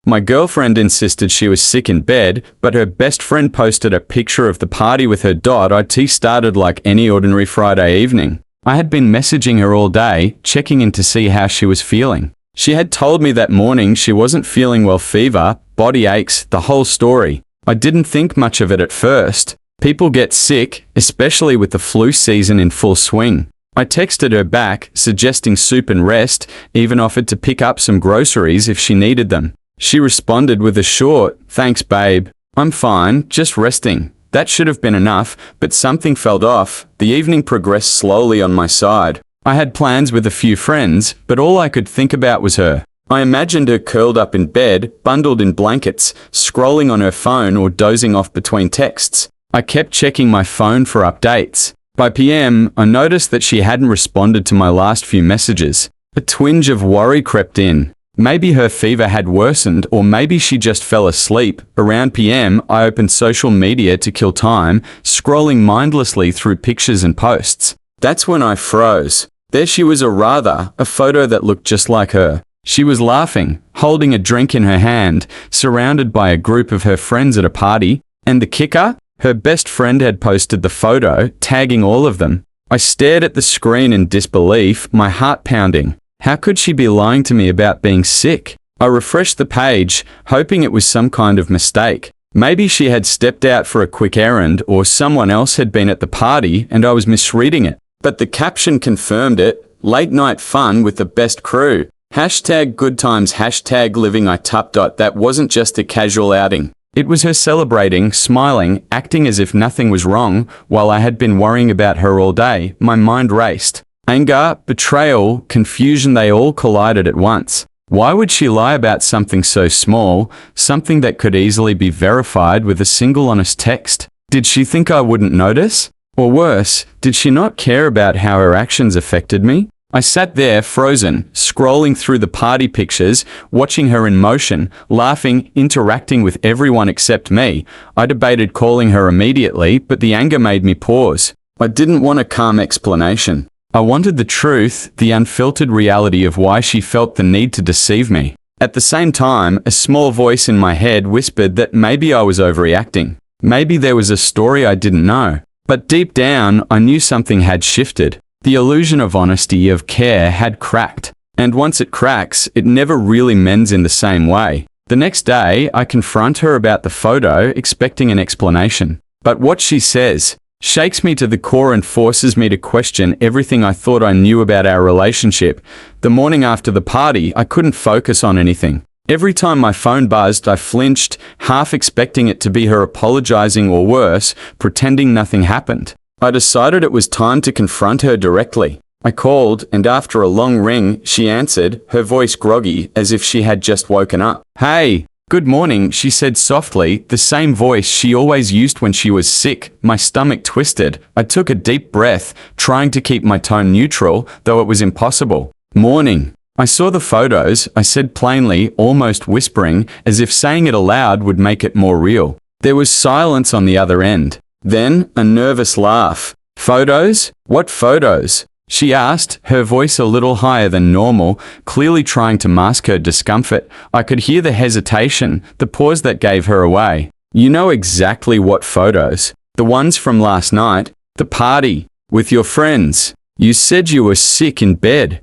My girlfriend insisted she was sick in bed, but her best friend posted a picture of the party with her. It started like any ordinary Friday evening. I had been messaging her all day, checking in to see how she was feeling. She had told me that morning she wasn't feeling well, fever, body aches, the whole story. I didn't think much of it at first. People get sick, especially with the flu season in full swing. I texted her back, suggesting soup and rest, even offered to pick up some groceries if she needed them. She responded with a short, "Thanks, babe. I'm fine, just resting." That should have been enough, but something felt off. The evening progressed slowly on my side. I had plans with a few friends, but all I could think about was her. I imagined her curled up in bed, bundled in blankets, scrolling on her phone or dozing off between texts. I kept checking my phone for updates. By PM, I noticed that she hadn't responded to my last few messages. A twinge of worry crept in. Maybe her fever had worsened, or maybe she just fell asleep. Around PM, I opened social media to kill time, scrolling mindlessly through pictures and posts. That's when I froze. There she was, a photo that looked just like her. She was laughing, holding a drink in her hand, surrounded by a group of her friends at a party. And the kicker? Her best friend had posted the photo, tagging all of them. I stared at the screen in disbelief, my heart pounding. How could she be lying to me about being sick? I refreshed the page, hoping it was some kind of mistake. Maybe she had stepped out for a quick errand, or someone else had been at the party and I was misreading it. But the caption confirmed it. Late night fun with the best crew. #GoodTimes, #LivingItUp. That wasn't just a casual outing. It was her celebrating, smiling, acting as if nothing was wrong, while I had been worrying about her all day. My mind raced. Anger, betrayal, confusion, they all collided at once. Why would she lie about something so small, something that could easily be verified with a single honest text? Did she think I wouldn't notice? Or worse, did she not care about how her actions affected me? I sat there frozen, scrolling through the party pictures, watching her in motion, laughing, interacting with everyone except me. I debated calling her immediately, but the anger made me pause. I didn't want a calm explanation. I wanted the truth, the unfiltered reality of why she felt the need to deceive me. At the same time, a small voice in my head whispered that maybe I was overreacting. Maybe there was a story I didn't know. But deep down, I knew something had shifted. The illusion of honesty, of care, had cracked. And once it cracks, it never really mends in the same way. The next day, I confront her about the photo, expecting an explanation. But what she says shakes me to the core and forces me to question everything I thought I knew about our relationship. The morning after the party, I couldn't focus on anything. Every time my phone buzzed, I flinched, half expecting it to be her apologizing, or worse, pretending nothing happened. I decided it was time to confront her directly. I called, and after a long ring, she answered, her voice groggy, as if she had just woken up. "Hey, good morning," she said softly, the same voice she always used when she was sick. My stomach twisted. I took a deep breath, trying to keep my tone neutral, though it was impossible. "Morning." I saw the photos, I said plainly, almost whispering, as if saying it aloud would make it more real. There was silence on the other end. Then, a nervous laugh. "Photos? What photos?" she asked, her voice a little higher than normal, clearly trying to mask her discomfort. I could hear the hesitation, the pause that gave her away. "You know exactly what photos. The ones from last night. The party. With your friends. You said you were sick in bed."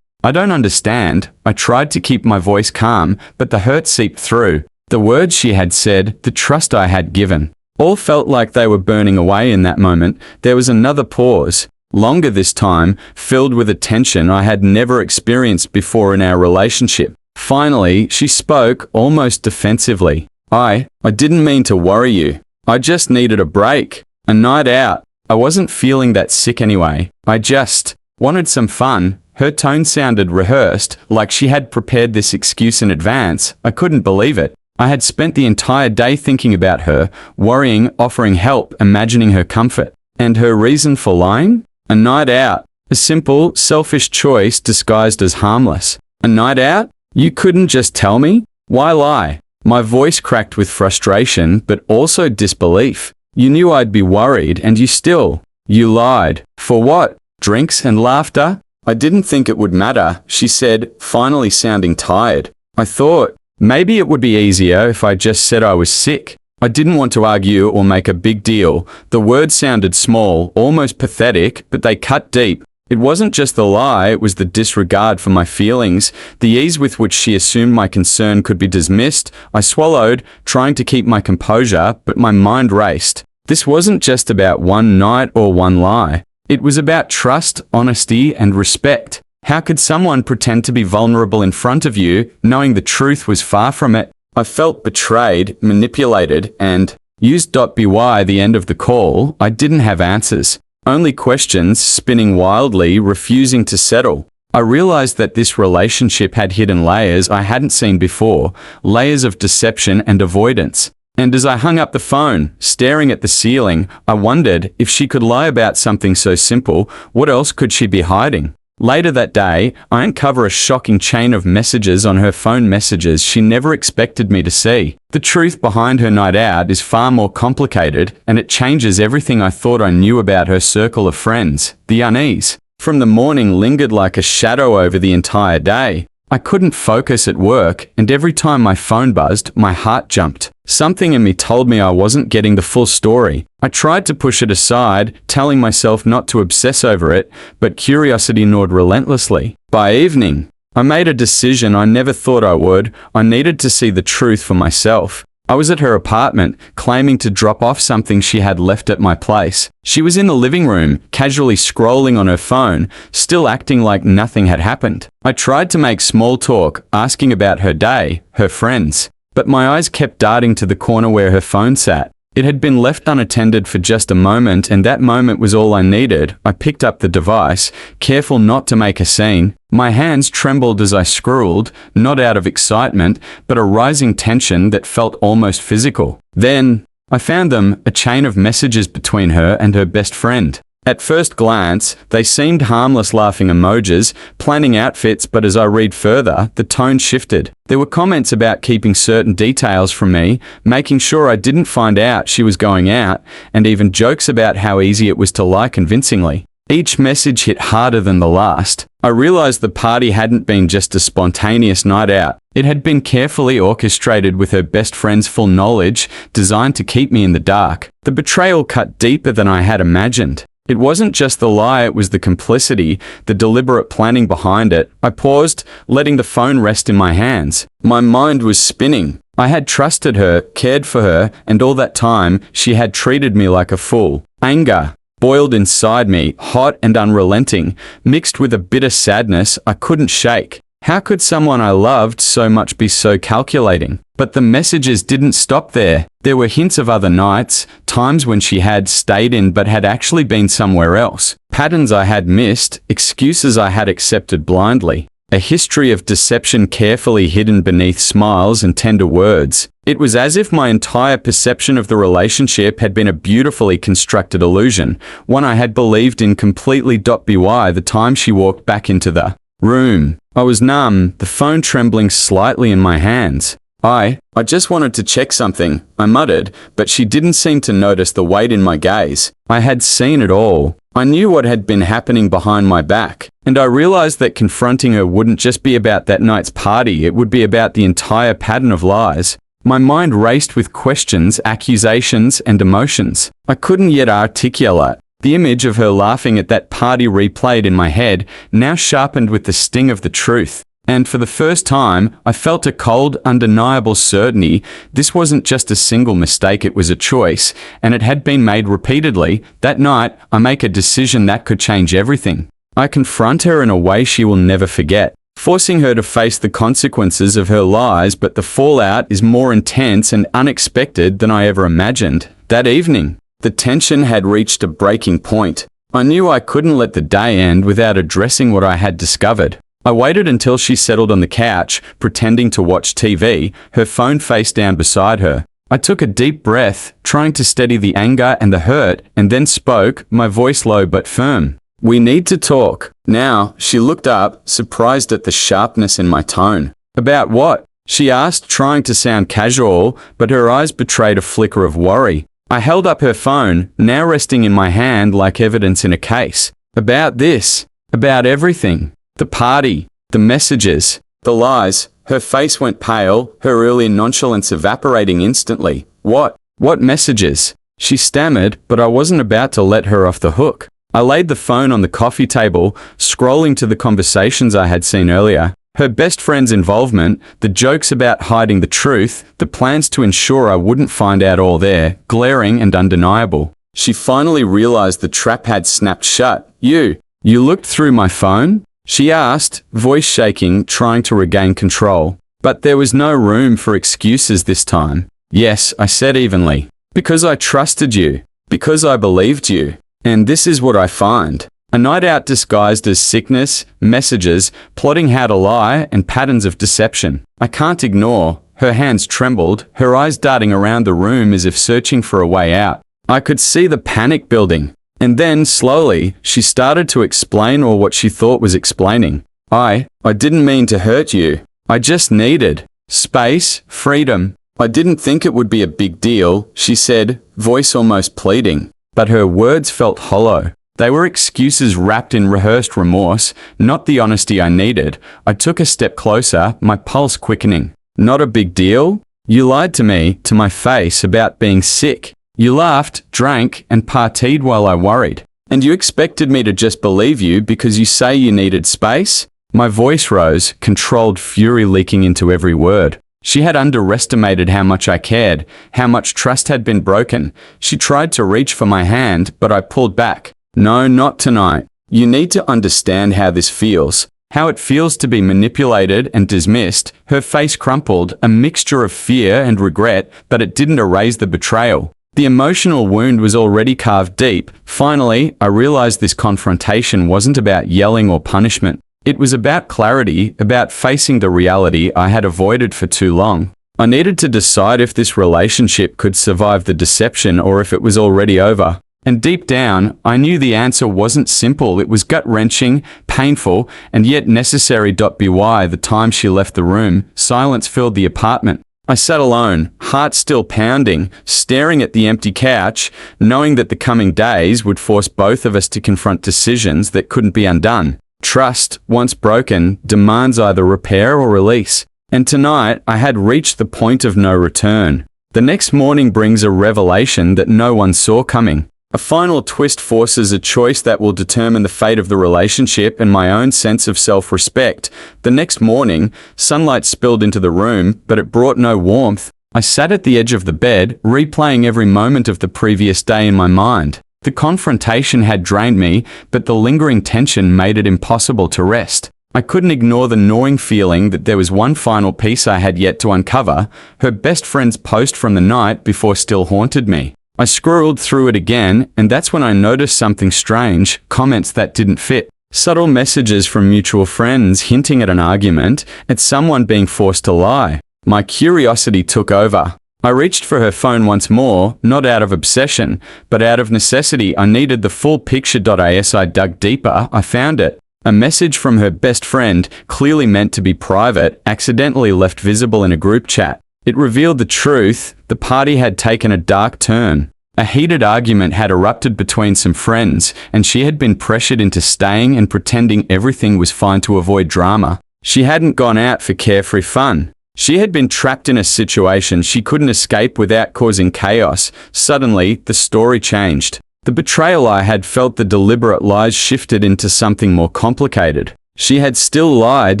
I don't understand. I tried to keep my voice calm, but the hurt seeped through. The words she had said, the trust I had given, all felt like they were burning away in that moment. There was another pause, longer this time, filled with a tension I had never experienced before in our relationship. Finally, she spoke, almost defensively. I didn't mean to worry you. I just needed a break. A night out. I wasn't feeling that sick anyway. I just wanted some fun." Her tone sounded rehearsed, like she had prepared this excuse in advance. I couldn't believe it. I had spent the entire day thinking about her, worrying, offering help, imagining her comfort. And her reason for lying? A night out. A simple, selfish choice disguised as harmless. A night out? You couldn't just tell me? Why lie? My voice cracked with frustration, but also disbelief. You knew I'd be worried, and you lied. For what? Drinks and laughter? I didn't think it would matter, she said, finally sounding tired. I thought, Maybe it would be easier if I just said I was sick. I didn't want to argue or make a big deal. The words sounded small, almost pathetic, but they cut deep. It wasn't just the lie, it was the disregard for my feelings, the ease with which she assumed my concern could be dismissed. I swallowed, trying to keep my composure, but my mind raced. This wasn't just about one night or one lie. It was about trust, honesty, and respect. How could someone pretend to be vulnerable in front of you, knowing the truth was far from it? I felt betrayed, manipulated, and used. By the end of the call, I didn't have answers. Only questions, spinning wildly, refusing to settle. I realized that this relationship had hidden layers I hadn't seen before, layers of deception and avoidance. And as I hung up the phone, staring at the ceiling, I wondered if she could lie about something so simple, what else could she be hiding? Later that day, I uncover a shocking chain of messages on her phone, messages she never expected me to see. The truth behind her night out is far more complicated, and it changes everything I thought I knew about her circle of friends. The unease from the morning lingered like a shadow over the entire day. I couldn't focus at work, and every time my phone buzzed, my heart jumped. Something in me told me I wasn't getting the full story. I tried to push it aside, telling myself not to obsess over it, but curiosity gnawed relentlessly. By evening, I made a decision I never thought I would. I needed to see the truth for myself. I was at her apartment, claiming to drop off something she had left at my place. She was in the living room, casually scrolling on her phone, still acting like nothing had happened. I tried to make small talk, asking about her day, her friends, but my eyes kept darting to the corner where her phone sat. It had been left unattended for just a moment, and that moment was all I needed. I picked up the device, careful not to make a scene. My hands trembled as I scrolled, not out of excitement, but a rising tension that felt almost physical. Then, I found them, a chain of messages between her and her best friend. At first glance, they seemed harmless, laughing emojis, planning outfits, but as I read further, the tone shifted. There were comments about keeping certain details from me, making sure I didn't find out she was going out, and even jokes about how easy it was to lie convincingly. Each message hit harder than the last. I realized the party hadn't been just a spontaneous night out. It had been carefully orchestrated with her best friend's full knowledge, designed to keep me in the dark. The betrayal cut deeper than I had imagined. It wasn't just the lie, it was the complicity, the deliberate planning behind it. I paused, letting the phone rest in my hands. My mind was spinning. I had trusted her, cared for her, and all that time, she had treated me like a fool. Anger boiled inside me, hot and unrelenting, mixed with a bitter sadness I couldn't shake. How could someone I loved so much be so calculating? But the messages didn't stop there. There were hints of other nights, times when she had stayed in but had actually been somewhere else. Patterns I had missed, excuses I had accepted blindly. A history of deception carefully hidden beneath smiles and tender words. It was as if my entire perception of the relationship had been a beautifully constructed illusion, one I had believed in completely. By the time she walked back into the room, I was numb, the phone trembling slightly in my hands. I just wanted to check something, I muttered, but she didn't seem to notice the weight in my gaze. I had seen it all. I knew what had been happening behind my back, and I realized that confronting her wouldn't just be about that night's party, it would be about the entire pattern of lies. My mind raced with questions, accusations, and emotions. I couldn't yet articulate. The image of her laughing at that party replayed in my head, now sharpened with the sting of the truth. And for the first time, I felt a cold, undeniable certainty. This wasn't just a single mistake, it was a choice, and it had been made repeatedly. That night, I make a decision that could change everything. I confront her in a way she will never forget, forcing her to face the consequences of her lies, but the fallout is more intense and unexpected than I ever imagined. That evening, the tension had reached a breaking point. I knew I couldn't let the day end without addressing what I had discovered. I waited until she settled on the couch, pretending to watch TV, her phone face down beside her. I took a deep breath, trying to steady the anger and the hurt, and then spoke, my voice low but firm. "We need to talk." Now, she looked up, surprised at the sharpness in my tone. "About what?" she asked, trying to sound casual, but her eyes betrayed a flicker of worry. I held up her phone, now resting in my hand like evidence in a case. "About this. About everything. The party, the messages, The lies. Her face went pale, her earlier nonchalance evaporating instantly. What messages? She stammered, but I wasn't about to let her off the hook. I laid the phone on the coffee table, scrolling to the conversations I had seen earlier. Her best friend's involvement, the jokes about hiding the truth, the plans to ensure I wouldn't find out all there, glaring and undeniable. She finally realized the trap had snapped shut. You looked through my phone? She asked, voice shaking, trying to regain control. But there was no room for excuses this time. Yes, I said evenly. Because I trusted you. Because I believed you. And this is what I find. A night out disguised as sickness, messages, plotting how to lie, and patterns of deception. I can't ignore. Her hands trembled, her eyes darting around the room as if searching for a way out. I could see the panic building. And then, slowly, she started to explain or what she thought was explaining. I didn't mean to hurt you. I just needed space, freedom. I didn't think it would be a big deal, she said, voice almost pleading. But her words felt hollow. They were excuses wrapped in rehearsed remorse, not the honesty I needed. I took a step closer, my pulse quickening. Not a big deal? You lied to me, to my face, about being sick. You laughed, drank, and partied while I worried. And you expected me to just believe you because you say you needed space? My voice rose, controlled fury leaking into every word. She had underestimated how much I cared, how much trust had been broken. She tried to reach for my hand, but I pulled back. No, not tonight. You need to understand how this feels. How it feels to be manipulated and dismissed. Her face crumpled, a mixture of fear and regret, but it didn't erase the betrayal. The emotional wound was already carved deep. Finally, I realized this confrontation wasn't about yelling or punishment. It was about clarity, about facing the reality I had avoided for too long. I needed to decide if this relationship could survive the deception or if it was already over. And deep down, I knew the answer wasn't simple. It was gut-wrenching, painful, and yet necessary. By the time she left the room, silence filled the apartment. I sat alone, heart still pounding, staring at the empty couch, knowing that the coming days would force both of us to confront decisions that couldn't be undone. Trust, once broken, demands either repair or release. And tonight, I had reached the point of no return. The next morning brings a revelation that no one saw coming. A final twist forces a choice that will determine the fate of the relationship and my own sense of self-respect. The next morning, sunlight spilled into the room, but it brought no warmth. I sat at the edge of the bed, replaying every moment of the previous day in my mind. The confrontation had drained me, but the lingering tension made it impossible to rest. I couldn't ignore the gnawing feeling that there was one final piece I had yet to uncover. Her best friend's post from the night before still haunted me. I scrolled through it again, and that's when I noticed something strange, comments that didn't fit. Subtle messages from mutual friends hinting at an argument, at someone being forced to lie. My curiosity took over. I reached for her phone once more, not out of obsession, but out of necessity. I needed the full picture. As I dug deeper, I found it. A message from her best friend, clearly meant to be private, accidentally left visible in a group chat. It revealed the truth. The party had taken a dark turn. A heated argument had erupted between some friends, and she had been pressured into staying and pretending everything was fine to avoid drama. She hadn't gone out for carefree fun. She had been trapped in a situation she couldn't escape without causing chaos. Suddenly, the story changed. The betrayal I had felt, the deliberate lies, shifted into something more complicated. She had still lied,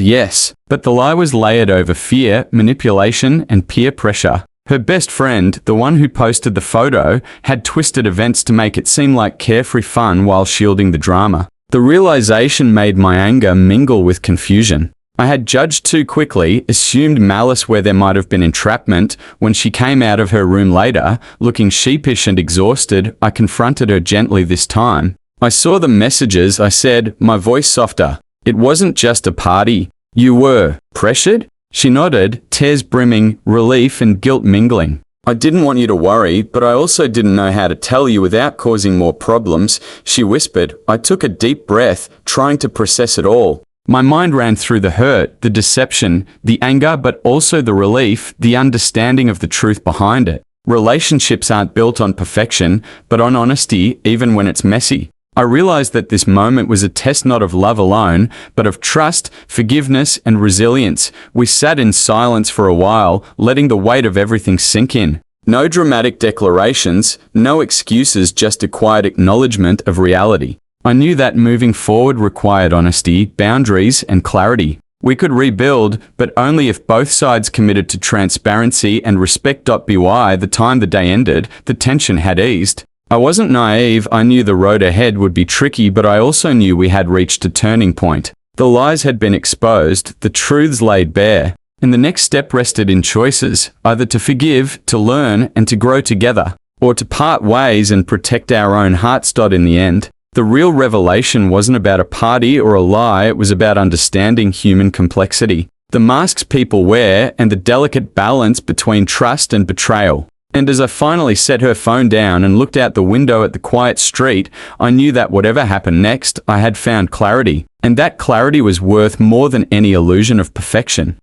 yes, but the lie was layered over fear, manipulation, and peer pressure. Her best friend, the one who posted the photo, had twisted events to make it seem like carefree fun while shielding the drama. The realization made my anger mingle with confusion. I had judged too quickly, assumed malice where there might have been entrapment. When she came out of her room later, looking sheepish and exhausted, I confronted her gently this time. I saw the messages, I said, my voice softer. It wasn't just a party. You were pressured? She nodded, tears brimming, relief and guilt mingling. I didn't want you to worry, but I also didn't know how to tell you without causing more problems, she whispered. I took a deep breath, trying to process it all. My mind ran through the hurt, the deception, the anger, but also the relief, the understanding of the truth behind it. Relationships aren't built on perfection, but on honesty, even when it's messy. I realized that this moment was a test not of love alone, but of trust, forgiveness, and resilience. We sat in silence for a while, letting the weight of everything sink in. No dramatic declarations, no excuses, just a quiet acknowledgement of reality. I knew that moving forward required honesty, boundaries, and clarity. We could rebuild, but only if both sides committed to transparency and respect. By the time the day ended, the tension had eased. I wasn't naive. I knew the road ahead would be tricky, but I also knew we had reached a turning point. The lies had been exposed, the truths laid bare, and the next step rested in choices, either to forgive, to learn, and to grow together, or to part ways and protect our own hearts. In the end, the real revelation wasn't about a party or a lie, it was about understanding human complexity, the masks people wear, and the delicate balance between trust and betrayal. And as I finally set her phone down and looked out the window at the quiet street, I knew that whatever happened next, I had found clarity, and that clarity was worth more than any illusion of perfection.